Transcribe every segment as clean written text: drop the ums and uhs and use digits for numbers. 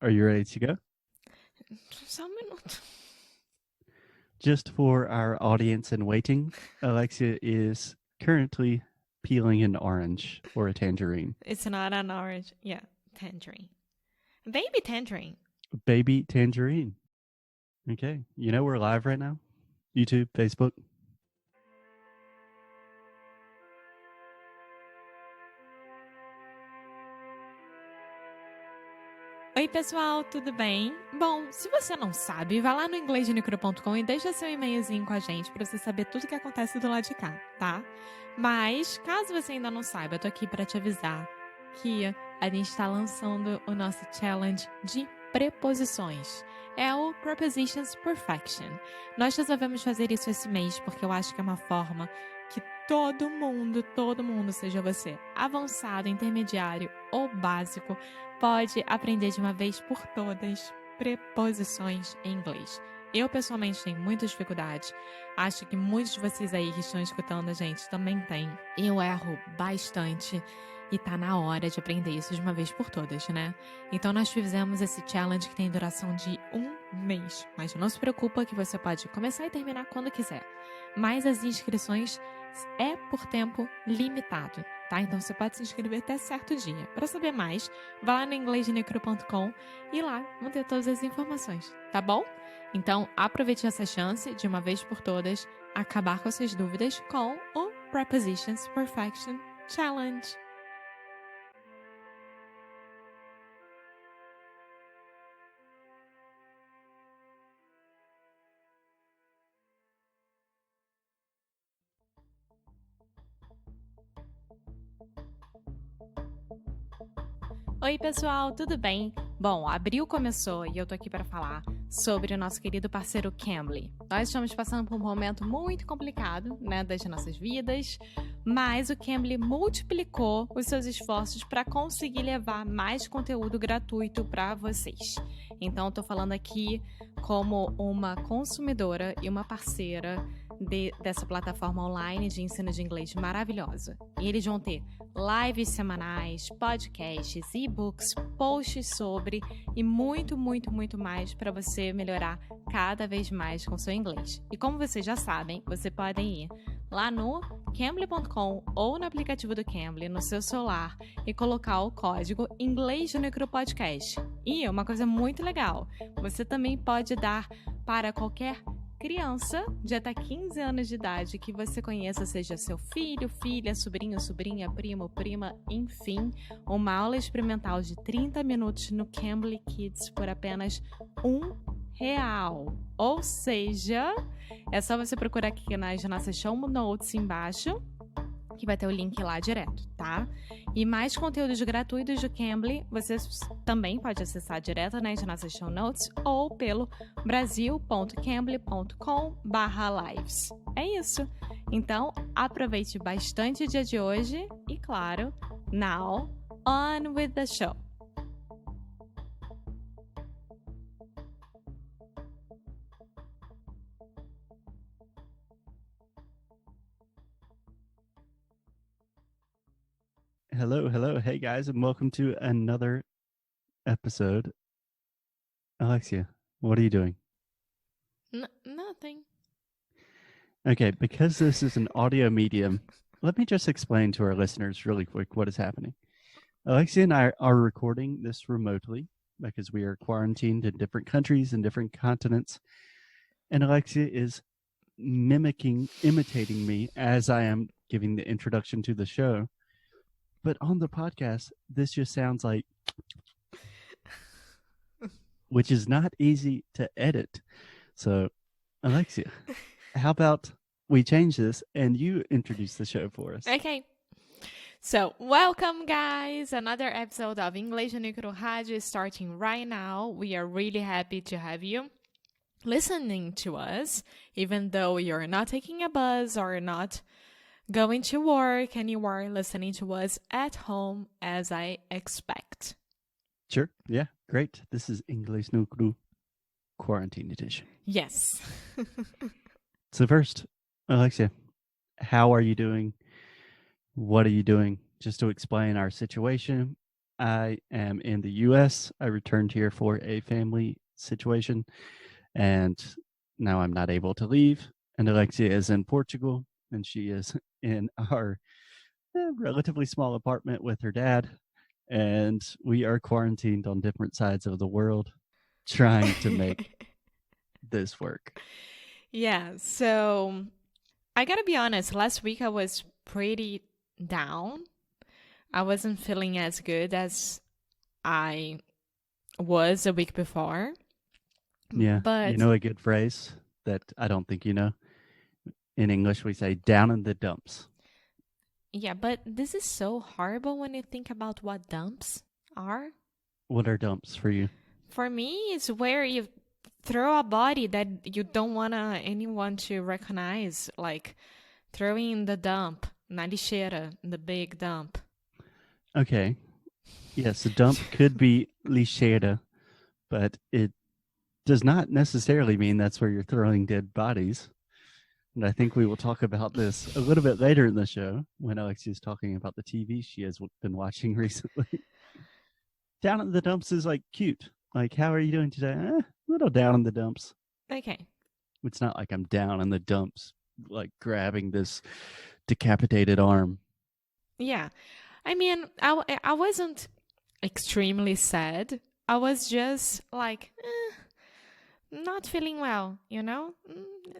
Are you ready to go? Só um minuto. Just for our audience in waiting, Alexia is currently peeling an orange or a tangerine. It's not an orange. Yeah, tangerine. Baby tangerine. Baby tangerine. Okay. You know we're live right now? YouTube, Facebook. Oi, pessoal, tudo bem? Bom, se você não sabe, vá lá no inglesnuecrupodcast e deixa seu e-mailzinho com a gente para você saber tudo o que acontece do lado de cá, tá? Mas, caso você ainda não saiba, eu tô aqui para te avisar que a gente está lançando o nosso challenge de preposições. É o Prepositions Perfection. Nós resolvemos fazer isso esse mês porque eu acho que é uma forma que todo mundo, seja você avançado, intermediário ou básico, pode aprender de uma vez por todas preposições em inglês. Eu, pessoalmente, tenho muita dificuldade. Acho que muitos de vocês aí que estão escutando a gente também têm. Eu erro bastante e tá na hora de aprender isso de uma vez por todas, né? Então, nós fizemos esse challenge que tem duração de 1 mês. Mas não se preocupa que você pode começar e terminar quando quiser. Mas as inscrições é por tempo limitado, tá? Então você pode se inscrever até certo dia. Para saber mais, vá lá no inglesnuecrupodcast e lá vão ter todas as informações, tá bom? Então aproveite essa chance de uma vez por todas acabar com suas dúvidas com o Prepositions Perfection Challenge. Oi, pessoal, tudo bem? Bom, abril começou e eu tô aqui para falar sobre o nosso querido parceiro Cambly. Nós estamos passando por um momento muito complicado, né, das nossas vidas, mas o Cambly multiplicou os seus esforços para conseguir levar mais conteúdo gratuito para vocês. Então, eu tô falando aqui como uma consumidora e uma parceira dessa plataforma online de ensino de inglês maravilhosa. E eles vão ter lives semanais, podcasts, e-books, posts sobre e muito mais para você melhorar cada vez mais com seu inglês. E como vocês já sabem, você podem ir lá no Cambly.com ou no aplicativo do Cambly no seu celular e colocar o código inglesnuecrupodcast. E uma coisa muito legal, você também pode dar para qualquer criança de até 15 anos de idade que você conheça, seja seu filho, filha, sobrinho, sobrinha, primo, prima, enfim, uma aula experimental de 30 minutos no Cambly Kids por apenas R$1. Ou seja, é só você procurar aqui nas nossas show notes embaixo, que vai ter o link lá direto, tá? E mais conteúdos gratuitos do Cambly, você também pode acessar direto nas nossas show notes ou pelo brasil.cambly.com/lives. É isso. Então, aproveite bastante o dia de hoje e, claro, now, on with the show. Hello. Hey, guys, and welcome to another episode. Alexia, what are you doing? Nothing. Okay, because this is an audio medium, let me just explain to our listeners really quick what is happening. Alexia and I are recording this remotely because we are quarantined in different countries and different continents. And Alexia is imitating me as I am giving the introduction to the show. But on the podcast, this just sounds like, which is not easy to edit. So, Alexia, how about we change this and you introduce the show for us? Okay. So, welcome guys! Another episode of Inglês Nu E Cru Rádio is starting right now. We are really happy to have you listening to us, even though you're not taking a bus or not going to work and you are listening to us at home, as I expect. Sure. Yeah, great. This is Inglês Nu E Cru Quarantine Edition. Yes. So first, Alexia, how are you doing? What are you doing? Just to explain our situation, I am in the US. I returned here for a family situation, and now I'm not able to leave. And Alexia is in Portugal, and she is in our relatively small apartment with her dad. And we are quarantined on different sides of the world trying to make this work. Yeah, so I gotta be honest, last week I was pretty down. I wasn't feeling as good as I was a week before. Yeah. But You know a good phrase that I don't think you know? In English, we say down in the dumps. yeah, but this is so horrible when you think about what dumps are. What are dumps for you? For me, it's where you throw a body that you don't want anyone to recognize, like throwing in the dump, na lixeira, the big dump. Okay. Yes, a dump could be lixeira, but it does not necessarily mean that's where you're throwing dead bodies. And I think we will talk about this a little bit later in the show when Alexia is talking about the TV she has been watching recently. Down in the dumps is like cute. Like, how are you doing today? A little down in the dumps. Okay. It's not like I'm down in the dumps, like grabbing this decapitated arm. Yeah. I mean, I wasn't extremely sad. I was just like, not feeling well, you know?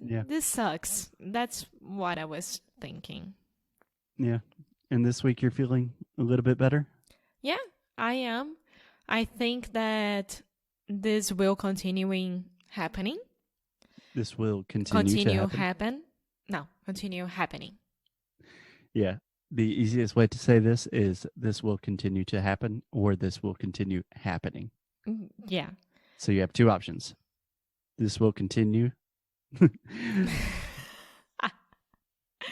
Yeah. This sucks. That's what I was thinking. Yeah. And this week you're feeling a little bit better? Yeah, I am. I think that this will continue happening. This will continue to happen. Continue happening. Yeah. The easiest way to say this is this will continue to happen or this will continue happening. Yeah. So you have two options. This will continue.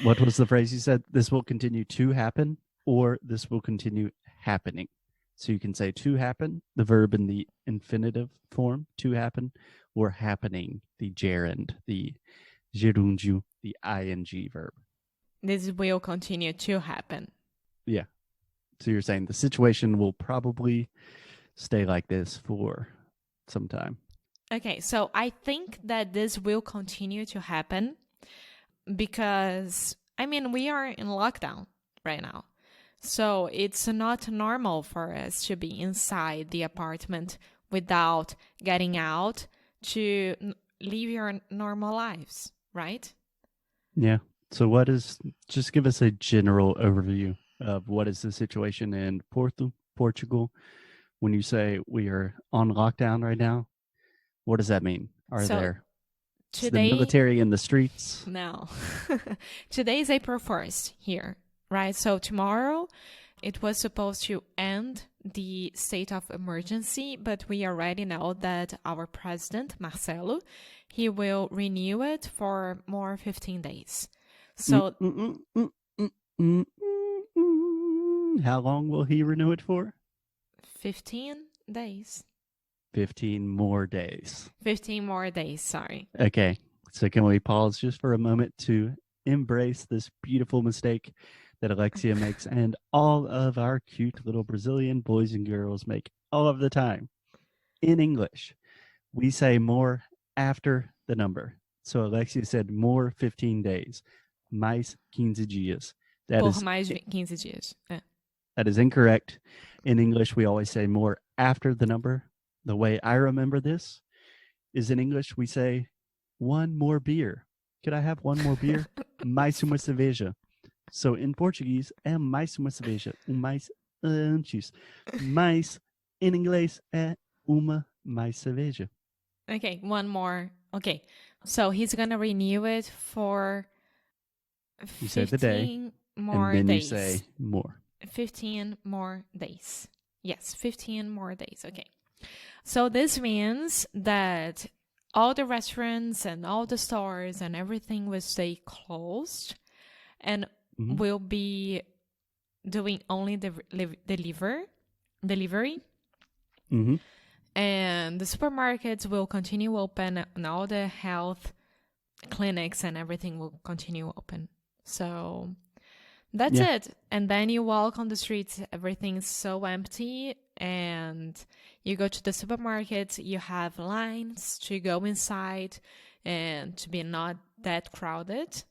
What was the phrase you said? This will continue to happen or this will continue happening. So you can say to happen, the verb in the infinitive form, to happen, or happening, the gerund, the gerúndio, the ing verb. This will continue to happen. Yeah. So you're saying the situation will probably stay like this for some time. Okay, so I think that this will continue to happen because, I mean, we are in lockdown right now. So it's not normal for us to be inside the apartment without getting out to live your normal lives, right? Yeah. So just give us a general overview of what is the situation in Portugal. When you say we are on lockdown right now, what does that mean? Is the military in the streets? No. Today is April 1st here, right? So tomorrow it was supposed to end the state of emergency, but we already know that our president, Marcelo, he will renew it for more 15 days. So how long will he renew it for? 15 days. 15 more days. 15 more days, sorry. Okay. So can we pause just for a moment to embrace this beautiful mistake that Alexia makes and all of our cute little Brazilian boys and girls make all of the time? In English, we say more after the number. So Alexia said more 15 days. Mais 15 dias. Mais 15 dias. Yeah. That is incorrect. In English, we always say more after the number. The way I remember this is in English, we say one more beer. Could I have one more beer? Mais uma cerveja. So in Portuguese, é mais uma cerveja. Mais antes. Mais, in inglês, é uma mais cerveja. Okay, one more. Okay, so he's going to renew it for 15 you say the day, more and then days. You say more. 15 more days. Yes, 15 more days. Okay. So this means that all the restaurants and all the stores and everything will stay closed and will be doing only the delivery. Mm-hmm. And the supermarkets will continue open and all the health clinics and everything will continue open. So That's Yeah. it. And then you walk on the streets, everything's so empty. And you go to the supermarket, you have lines to go inside and to be not that crowded.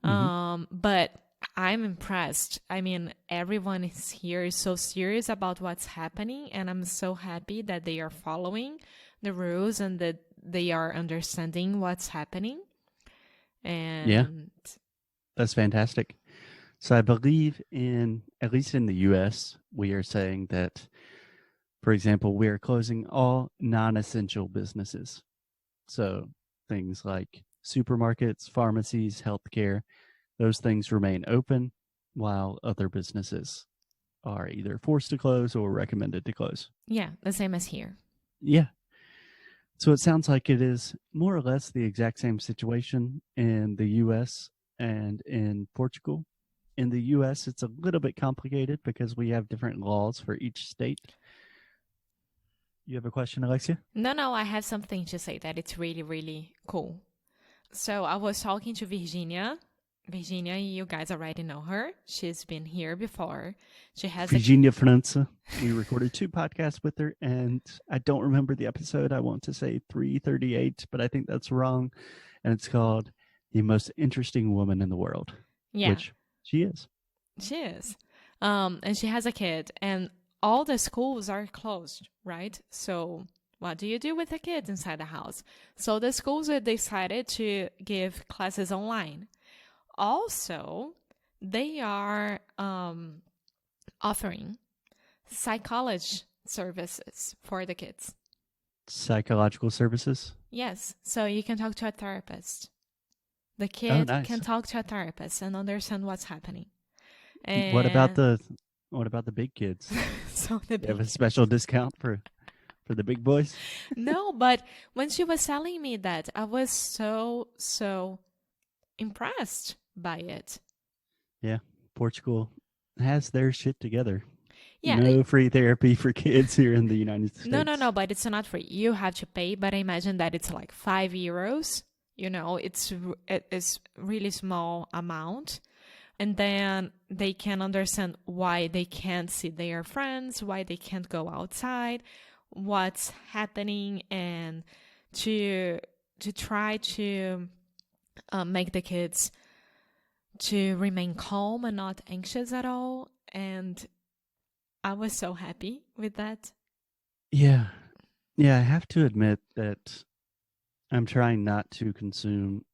But I'm impressed. I mean, everyone here is so serious about what's happening, and I'm so happy that they are following the rules and that they are understanding what's happening. And Yeah. That's fantastic. So I believe at least in the US, we are saying that, for example, we are closing all non-essential businesses. So things like supermarkets, pharmacies, healthcare, those things remain open while other businesses are either forced to close or recommended to close. yeah, the same as here. Yeah. So it sounds like it is more or less the exact same situation in the US and in Portugal. In the US, it's a little bit complicated because we have different laws for each state. You have a question, Alexia? No, I have something to say that it's really, really cool. So I was talking to Virginia. Virginia, you guys already know her. She's been here before. She has Virginia França. We recorded 2 podcasts with her, and I don't remember the episode. I want to say 338, but I think that's wrong. And it's called The Most Interesting Woman in the World, which she is. She is. And she has a kid, and all the schools are closed, right? So what do you do with the kids inside the house? So the schools decided to give classes online. Also, they are offering psychology services for the kids. Psychological services? Yes. So you can talk to a therapist. The kid nice. can talk to a therapist and understand what's happening. And What about the big kids? So they have a special discount for the big boys? No, but when she was telling me that, I was so impressed by it. Yeah, Portugal has their shit together. Yeah, no free therapy for kids here in the United States. No, but it's not free. You have to pay, but I imagine that it's like €5. You know, it's really small amount. And then they can understand why they can't see their friends, why they can't go outside, what's happening, and to try to make the kids to remain calm and not anxious at all. And I was so happy with that. Yeah, I have to admit that I'm trying not to consume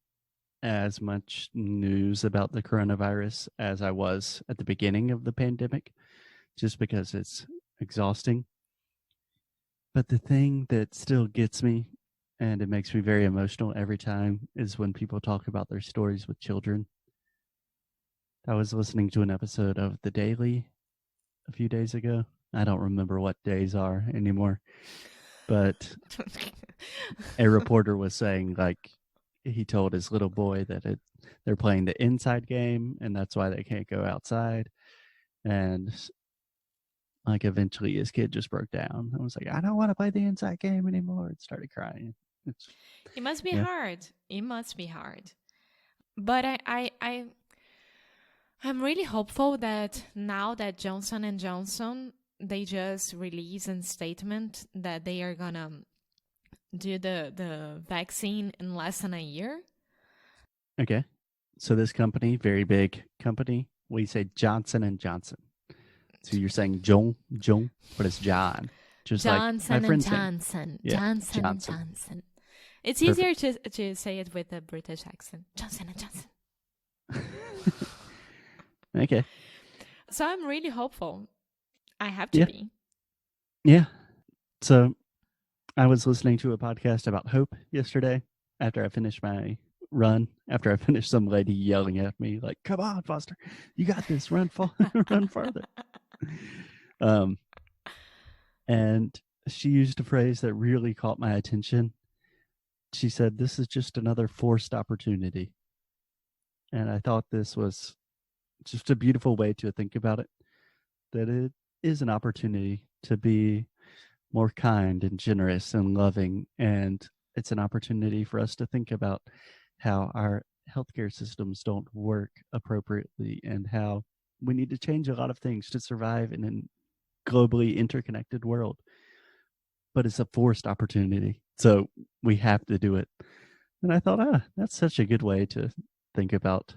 as much news about the coronavirus as I was at the beginning of the pandemic, just because it's exhausting. But the thing that still gets me, and it makes me very emotional every time, is when people talk about their stories with children. I was listening to an episode of The Daily a few days ago. I don't remember what days are anymore, but a reporter was saying, like, he told his little boy that they're playing the inside game and that's why they can't go outside. And like eventually his kid just broke down. I was like, I don't want to play the inside game anymore. It started crying. It must be hard. It must be hard. But I'm really hopeful that now that Johnson & Johnson, they just released a statement that they are gonna do the vaccine in less than a year. Okay. So this company, very big company, we say Johnson & Johnson. So you're saying John, but it's John. Just Johnson like my friend Johnson. Yeah, Johnson. Johnson. It's Perfect. easier to say it with a British accent. Johnson & Johnson. Okay. So I'm really hopeful. I have to be. Yeah. So I was listening to a podcast about hope yesterday after I finished my run, after I finished some lady yelling at me like, come on, Foster, you got this, run farther. And she used a phrase that really caught my attention. She said, this is just another forced opportunity. And I thought this was just a beautiful way to think about it, that it is an opportunity to be more kind and generous and loving. And it's an opportunity for us to think about how our healthcare systems don't work appropriately and how we need to change a lot of things to survive in a globally interconnected world. But it's a forced opportunity, so we have to do it. And I thought, that's such a good way to think about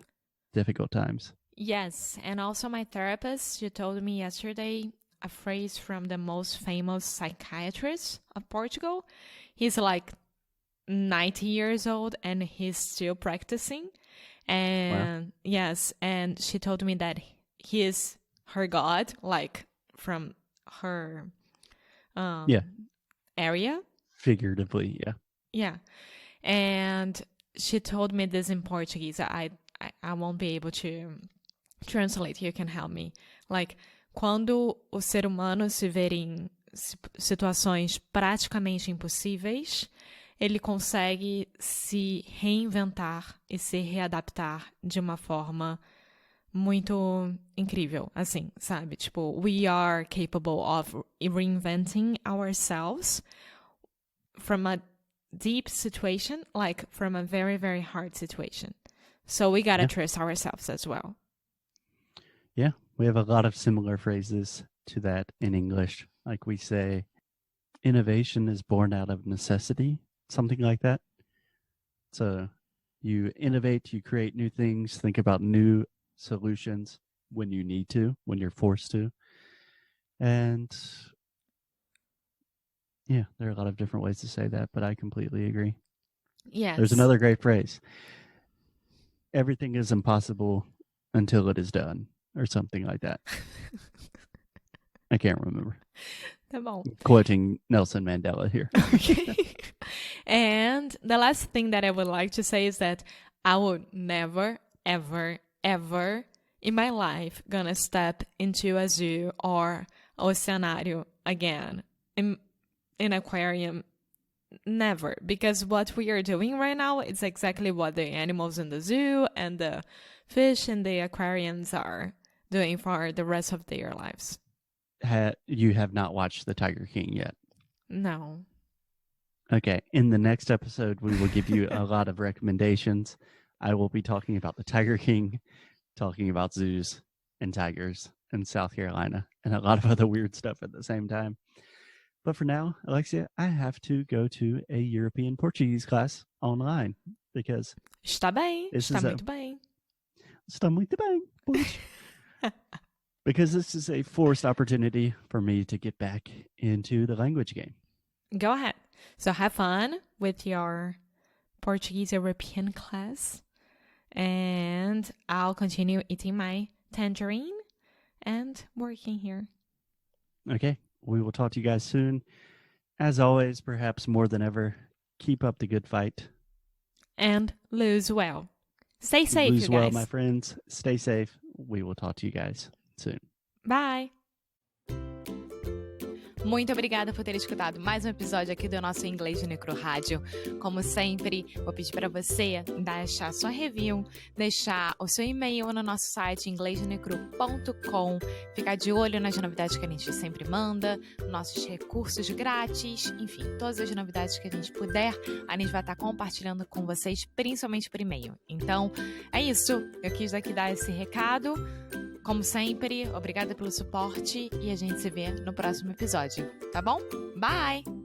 difficult times. Yes, and also my therapist, she told me yesterday a phrase from the most famous psychiatrist of Portugal. He's like 90 years old and he's still practicing. And Wow. yes, and she told me that he is her God, like from her area. Figuratively, yeah. Yeah. And she told me this in Portuguese. I won't be able to translate. You can help me. Like, quando o ser humano se ver em situações praticamente impossíveis, ele consegue se reinventar e se readaptar de uma forma muito incrível, assim, sabe? Tipo, we are capable of reinventing ourselves from a deep situation, like from a very, very hard situation. So we gotta trust ourselves as well. Yeah, we have a lot of similar phrases to that in English. Like we say, innovation is born out of necessity, something like that. So you innovate, you create new things, think about new solutions when you need to, when you're forced to. And yeah, there are a lot of different ways to say that, but I completely agree. Yes. There's another great phrase. Everything is impossible until it is done, or something like that. I can't remember. Tá bom. Quoting Nelson Mandela here. Okay. And the last thing that I would like to say is that I would never, ever, ever in my life gonna step into a zoo or oceanario again. In aquarium, never. Because what we are doing right now is exactly what the animals in the zoo and the fish in the aquariums are doing for the rest of their lives. You have not watched The Tiger King yet? No. Okay. In the next episode, we will give you a lot of recommendations. I will be talking about The Tiger King, talking about zoos and tigers in South Carolina, and a lot of other weird stuff at the same time. But for now, Alexia, I have to go to a European Portuguese class online because Está bem, está muito bem. Está muito bem, pois. Because this is a forced opportunity for me to get back into the language game. Go ahead. So have fun with your Portuguese European class. And I'll continue eating my tangerine and working here. Okay. We will talk to you guys soon. As always, perhaps more than ever, keep up the good fight. And lose well. Stay safe, lose you guys. Well, my friends. Stay safe. We will talk to you guys soon. Bye. Muito obrigada por ter escutado mais um episódio aqui do nosso Inglês Nu E Cru Rádio. Como sempre, vou pedir para você deixar sua review, deixar o seu e-mail no nosso site inglesnuecrupodcast.com, ficar de olho nas novidades que a gente sempre manda, nossos recursos grátis, enfim, todas as novidades que a gente puder, a gente vai estar compartilhando com vocês, principalmente por e-mail. Então, é isso. Eu quis aqui dar esse recado. Como sempre, obrigada pelo suporte e a gente se vê no próximo episódio, tá bom? Bye!